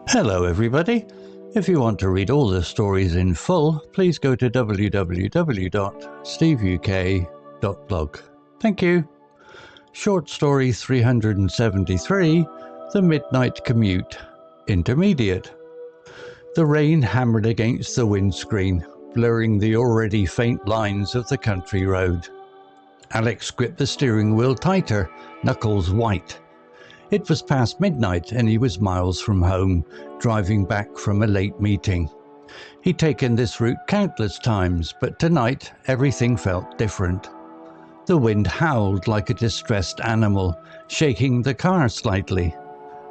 Hello everybody. If you want to read all the stories in full, please go to www.steveuk.blog. Thank you. Short story 373, The Midnight Commute, Intermediate. The rain hammered against the windscreen, blurring the already faint lines of the country road. Alex gripped the steering wheel tighter, knuckles white. It was past midnight and he was miles from home, driving back from a late meeting. He'd taken this route countless times, but tonight everything felt different. The wind howled like a distressed animal, shaking the car slightly.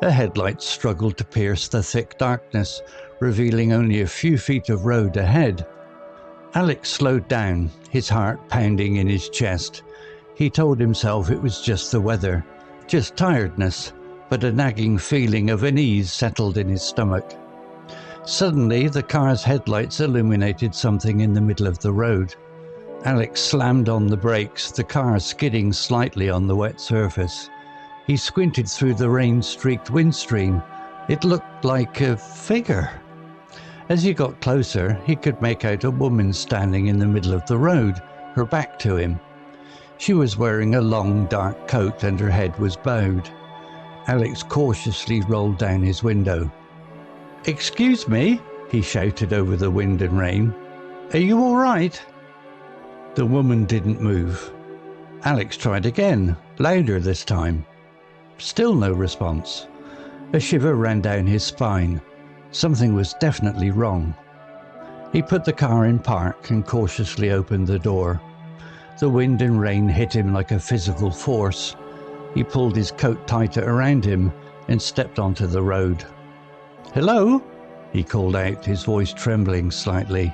A headlight struggled to pierce the thick darkness, revealing only a few feet of road ahead. Alex slowed down, his heart pounding in his chest. He told himself it was just the weather. Just tiredness, but a nagging feeling of unease settled in his stomach. Suddenly, the car's headlights illuminated something in the middle of the road. Alex slammed on the brakes, the car skidding slightly on the wet surface. He squinted through the rain-streaked windscreen. It looked like a figure. As he got closer, he could make out a woman standing in the middle of the road, her back to him. She was wearing a long, dark coat and her head was bowed. Alex cautiously rolled down his window. "Excuse me," he shouted over the wind and rain. "Are you all right?" The woman didn't move. Alex tried again, louder this time. Still no response. A shiver ran down his spine. Something was definitely wrong. He put the car in park and cautiously opened the door. The wind and rain hit him like a physical force. He pulled his coat tighter around him and stepped onto the road. "Hello?" he called out, his voice trembling slightly.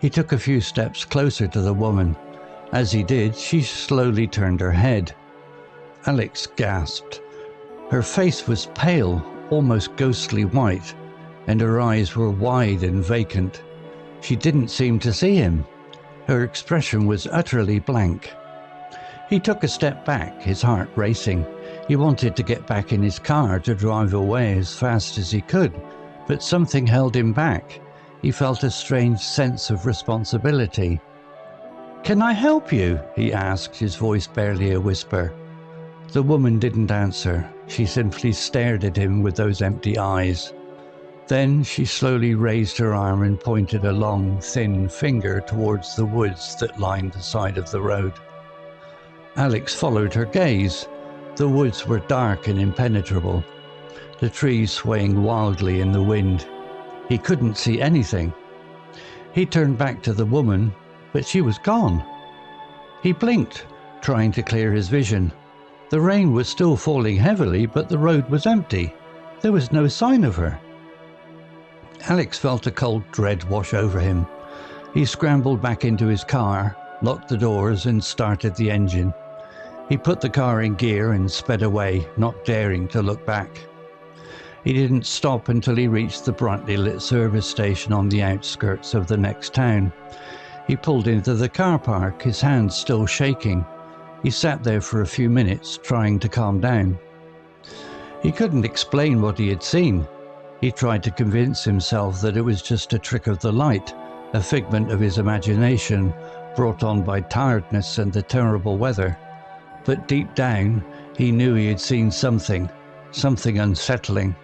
He took a few steps closer to the woman. As he did, she slowly turned her head. Alex gasped. Her face was pale, almost ghostly white, and her eyes were wide and vacant. She didn't seem to see him. Her expression was utterly blank. He took a step back, his heart racing. He wanted to get back in his car to drive away as fast as he could, but something held him back. He felt a strange sense of responsibility. "Can I help you?" he asked, his voice barely a whisper. The woman didn't answer. She simply stared at him with those empty eyes. Then she slowly raised her arm and pointed a long, thin finger towards the woods that lined the side of the road. Alex followed her gaze. The woods were dark and impenetrable, the trees swaying wildly in the wind. He couldn't see anything. He turned back to the woman, but she was gone. He blinked, trying to clear his vision. The rain was still falling heavily, but the road was empty. There was no sign of her. Alex felt a cold dread wash over him. He scrambled back into his car, locked the doors and started the engine. He put the car in gear and sped away, not daring to look back. He didn't stop until he reached the brightly lit service station on the outskirts of the next town. He pulled into the car park, his hands still shaking. He sat there for a few minutes, trying to calm down. He couldn't explain what he had seen. He tried to convince himself that it was just a trick of the light, a figment of his imagination, brought on by tiredness and the terrible weather. But deep down, he knew he had seen something unsettling.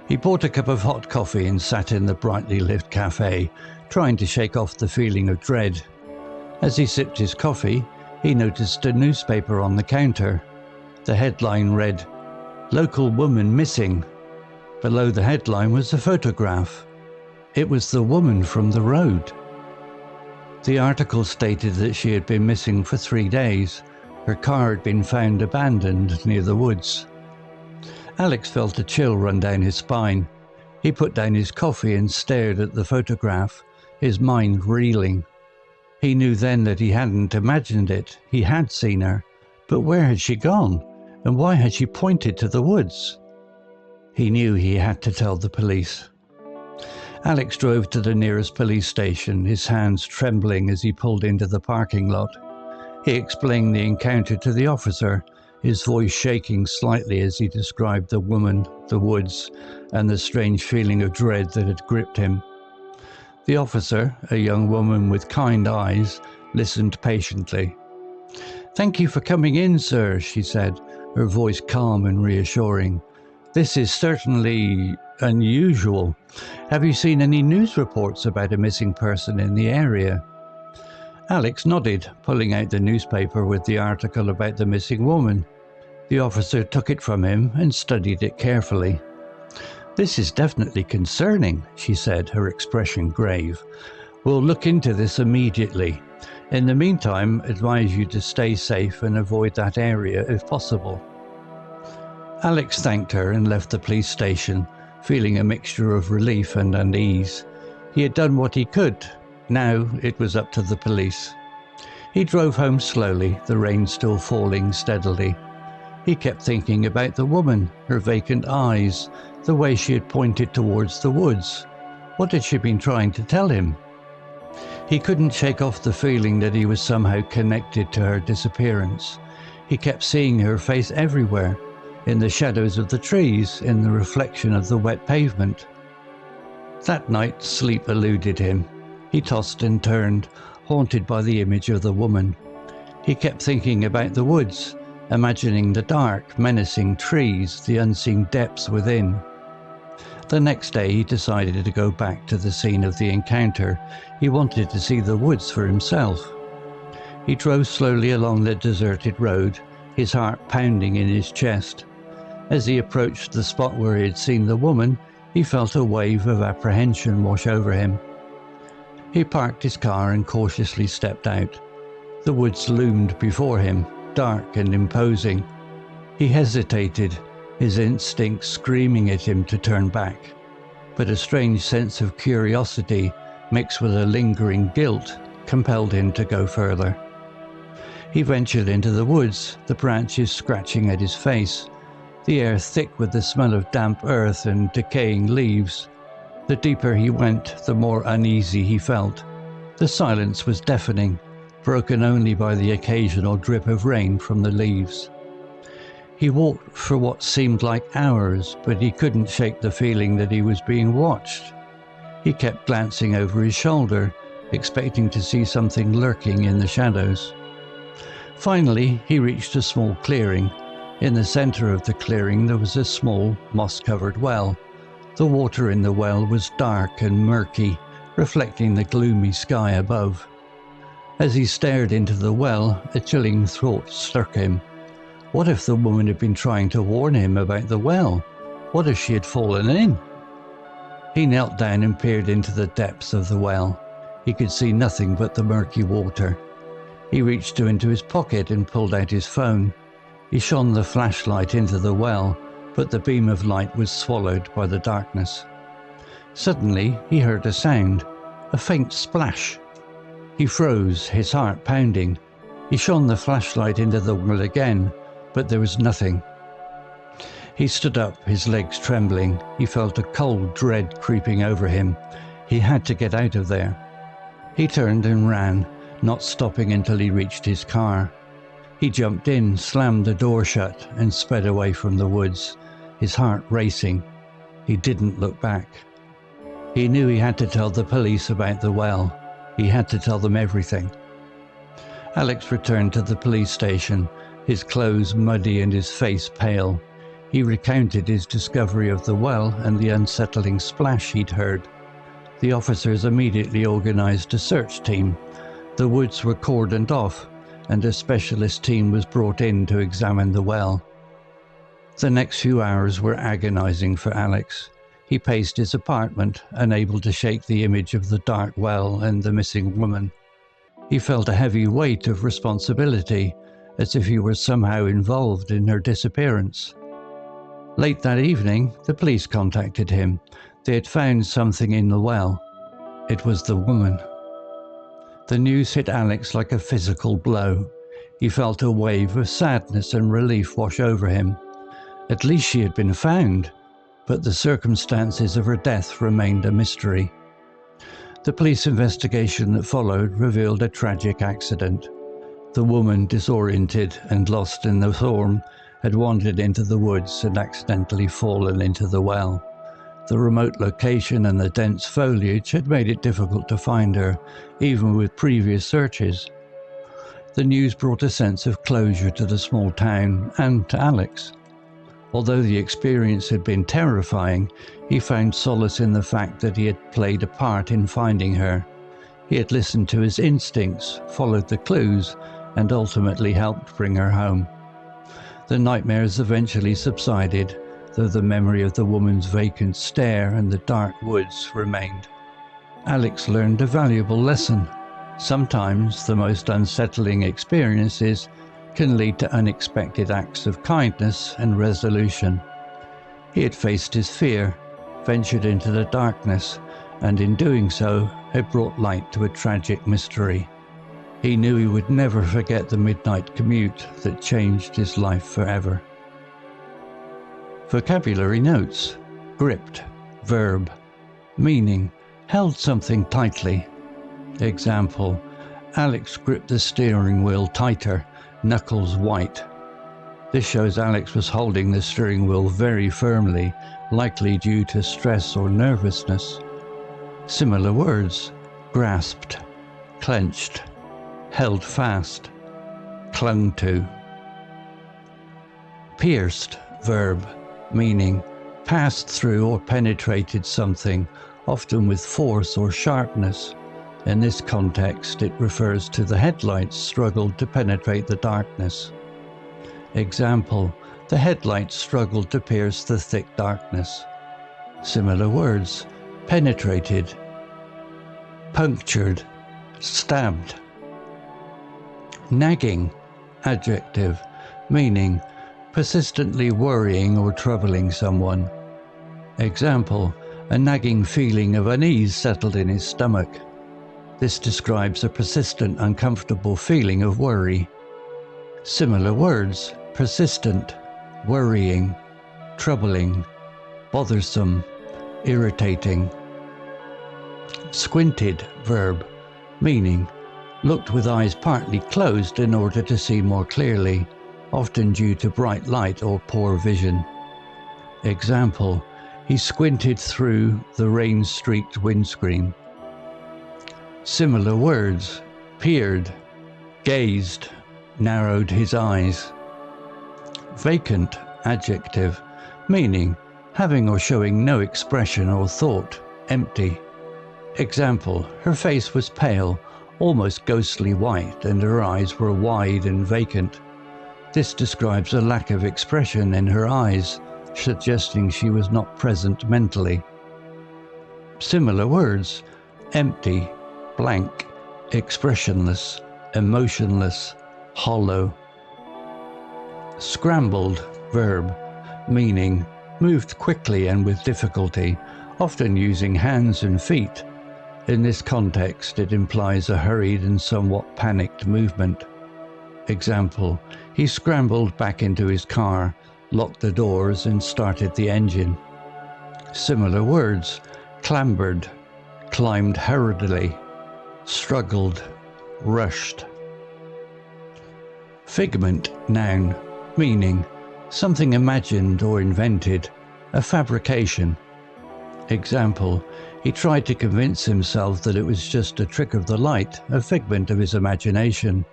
He bought a cup of hot coffee and sat in the brightly lit cafe, trying to shake off the feeling of dread. As he sipped his coffee, he noticed a newspaper on the counter. The headline read, "Local woman missing." Below the headline was a photograph. It was the woman from the road. The article stated that she had been missing for 3 days. Her car had been found abandoned near the woods. Alex felt a chill run down his spine. He put down his coffee and stared at the photograph, his mind reeling. He knew then that he hadn't imagined it. He had seen her. But where had she gone? And why had she pointed to the woods? He knew he had to tell the police. Alex drove to the nearest police station, his hands trembling as he pulled into the parking lot. He explained the encounter to the officer, his voice shaking slightly as he described the woman, the woods, and the strange feeling of dread that had gripped him. The officer, a young woman with kind eyes, listened patiently. "Thank you for coming in, sir," she said, her voice calm and reassuring. "This is certainly unusual. Have you seen any news reports about a missing person in the area?" Alex nodded, pulling out the newspaper with the article about the missing woman. The officer took it from him and studied it carefully. "This is definitely concerning," she said, her expression grave. "We'll look into this immediately. In the meantime, advise you to stay safe and avoid that area if possible." Alex thanked her and left the police station, feeling a mixture of relief and unease. He had done what he could. Now it was up to the police. He drove home slowly, the rain still falling steadily. He kept thinking about the woman, her vacant eyes, the way she had pointed towards the woods. What had she been trying to tell him? He couldn't shake off the feeling that he was somehow connected to her disappearance. He kept seeing her face everywhere, in the shadows of the trees, in the reflection of the wet pavement. That night, sleep eluded him. He tossed and turned, haunted by the image of the woman. He kept thinking about the woods, imagining the dark, menacing trees, the unseen depths within. The next day he decided to go back to the scene of the encounter. He wanted to see the woods for himself. He drove slowly along the deserted road, his heart pounding in his chest. As he approached the spot where he had seen the woman, he felt a wave of apprehension wash over him. He parked his car and cautiously stepped out. The woods loomed before him, dark and imposing. He hesitated, his instincts screaming at him to turn back. But a strange sense of curiosity, mixed with a lingering guilt, compelled him to go further. He ventured into the woods, the branches scratching at his face, the air thick with the smell of damp earth and decaying leaves. The deeper he went, the more uneasy he felt. The silence was deafening, broken only by the occasional drip of rain from the leaves. He walked for what seemed like hours, but he couldn't shake the feeling that he was being watched. He kept glancing over his shoulder, expecting to see something lurking in the shadows. Finally, he reached a small clearing. In the center of the clearing there was a small, moss-covered well. The water in the well was dark and murky, reflecting the gloomy sky above. As he stared into the well, a chilling thought struck him. What if the woman had been trying to warn him about the well? What if she had fallen in? He knelt down and peered into the depths of the well. He could see nothing but the murky water. He reached into his pocket and pulled out his phone. He shone the flashlight into the well, but the beam of light was swallowed by the darkness. Suddenly, he heard a sound, a faint splash. He froze, his heart pounding. He shone the flashlight into the well again, but there was nothing. He stood up, his legs trembling. He felt a cold dread creeping over him. He had to get out of there. He turned and ran, not stopping until he reached his car. He jumped in, slammed the door shut, and sped away from the woods, his heart racing. He didn't look back. He knew he had to tell the police about the well. He had to tell them everything. Alex returned to the police station, his clothes muddy and his face pale. He recounted his discovery of the well and the unsettling splash he'd heard. The officers immediately organized a search team. The woods were cordoned off, and a specialist team was brought in to examine the well. The next few hours were agonizing for Alex. He paced his apartment, unable to shake the image of the dark well and the missing woman. He felt a heavy weight of responsibility, as if he were somehow involved in her disappearance. Late that evening, the police contacted him. They had found something in the well. It was the woman. The news hit Alex like a physical blow. He felt a wave of sadness and relief wash over him. At least she had been found, but the circumstances of her death remained a mystery. The police investigation that followed revealed a tragic accident. The woman, disoriented and lost in the storm, had wandered into the woods and accidentally fallen into the well. The remote location and the dense foliage had made it difficult to find her, even with previous searches. The news brought a sense of closure to the small town and to Alex. Although the experience had been terrifying, he found solace in the fact that he had played a part in finding her. He had listened to his instincts, followed the clues, and ultimately helped bring her home. The nightmares eventually subsided, though the memory of the woman's vacant stare and the dark woods remained. Alex learned a valuable lesson. Sometimes the most unsettling experiences can lead to unexpected acts of kindness and resolution. He had faced his fear, ventured into the darkness, and in doing so had brought light to a tragic mystery. He knew he would never forget the midnight commute that changed his life forever. Vocabulary notes. Gripped, verb. Meaning, held something tightly. Example, Alex gripped the steering wheel tighter, knuckles white. This shows Alex was holding the steering wheel very firmly, likely due to stress or nervousness. Similar words, grasped, clenched, held fast, clung to. Pierced, verb, meaning passed through or penetrated something, often with force or sharpness. In this context, it refers to the headlights struggled to penetrate the darkness. Example, the headlights struggled to pierce the thick darkness. Similar words, penetrated, punctured, stabbed. Nagging, adjective, meaning persistently worrying or troubling someone. Example, a nagging feeling of unease settled in his stomach. This describes a persistent, uncomfortable feeling of worry. Similar words, persistent, worrying, troubling, bothersome, irritating. Squinted, verb, meaning looked with eyes partly closed in order to see more clearly, often due to bright light or poor vision. Example, he squinted through the rain-streaked windscreen. Similar words, peered, gazed, narrowed his eyes. Vacant, adjective, meaning having or showing no expression or thought, empty. Example, her face was pale, almost ghostly white, and her eyes were wide and vacant. This describes a lack of expression in her eyes, suggesting she was not present mentally. Similar words, empty, blank, expressionless, emotionless, hollow. Scrambled, verb, meaning moved quickly and with difficulty, often using hands and feet. In this context, it implies a hurried and somewhat panicked movement. Example, he scrambled back into his car, locked the doors and started the engine. Similar words, clambered, climbed hurriedly, struggled, rushed. Figment, noun, meaning something imagined or invented, a fabrication. Example, he tried to convince himself that it was just a trick of the light, a figment of his imagination.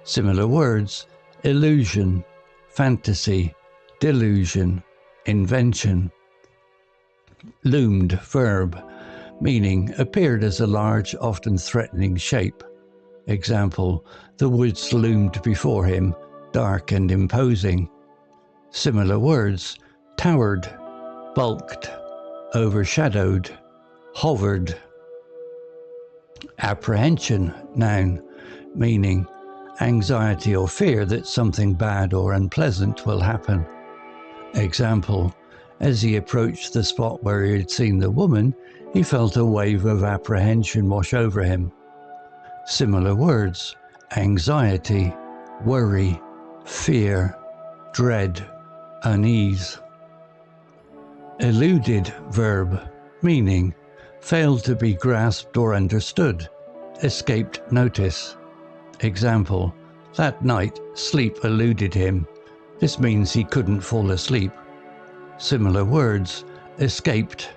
Similar words, illusion, fantasy, delusion, invention. Loomed, verb, meaning appeared as a large, often threatening shape. Example, the woods loomed before him, dark and imposing. Similar words, towered, bulked, overshadowed, hovered. Apprehension, noun, meaning anxiety or fear that something bad or unpleasant will happen. Example, as he approached the spot where he had seen the woman, he felt a wave of apprehension wash over him. Similar words, anxiety, worry, fear, dread, unease. Eluded, verb, meaning failed to be grasped or understood, escaped notice. Example, that night sleep eluded him, This means he couldn't fall asleep. Similar words: escaped,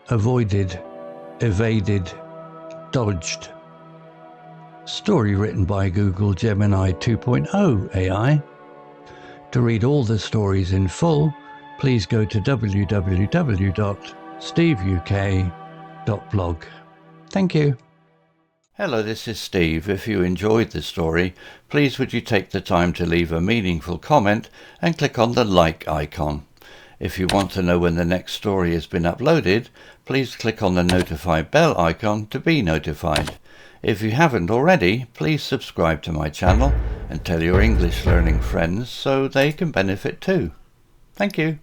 avoided, evaded, dodged. Story written by Google Gemini 2.0 AI. To read all the stories in full, please go to www.steveuk.blog. Thank you. Hello, this is Steve. If you enjoyed the story, please would you take the time to leave a meaningful comment and click on the like icon. If you want to know when the next story has been uploaded, please click on the notify bell icon to be notified. If you haven't already, please subscribe to my channel and tell your English learning friends so they can benefit too. Thank you.